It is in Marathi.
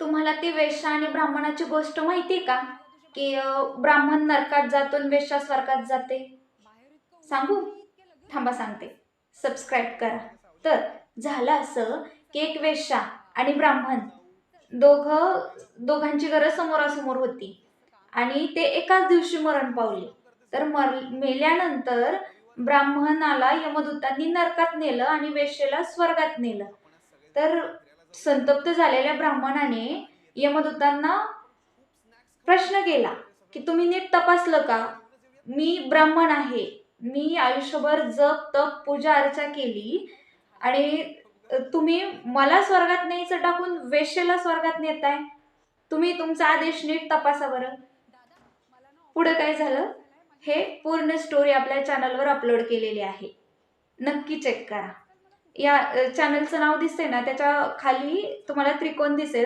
तुम्हाला ती वेश्या आणि ब्राह्मणाची गोष्ट माहिती आहे का? की ब्राह्मण नरकात जातो आणि वेश्या स्वर्गात जाते. सांगू? थांबा सांगते. सबस्क्राईब करा. तर झालं असं की एक वेश्या आणि ब्राह्मण दोघांची घरं समोरासमोर होती आणि ते एकाच दिवशी मरण पावले. तर मेल्यानंतर ब्राह्मणाला यमदूतांनी नरकात नेलं आणि वेश्येला स्वर्गात नेलं. तर संतप्त झालेल्या ब्राह्मणाने यमदूतांना प्रश्न केला की तुम्ही नीट तपासलं का? मी ब्राह्मण आहे. मी आयुष्यभर जप, तप, पूजा अर्चा केली आणि तुम्ही मला स्वर्गात न्यायचं टाकून वेश्येला स्वर्गात नेताय. तुम्ही तुमचा आदेश नीट तपासा बरं. पुढे काय झालं हे पूर्ण स्टोरी आपल्या चॅनलवर अपलोड केलेली आहे. नक्की चेक करा. या चॅनलचं नाव दिसतंय ना, त्याच्या खाली तुम्हाला त्रिकोण दिसेल.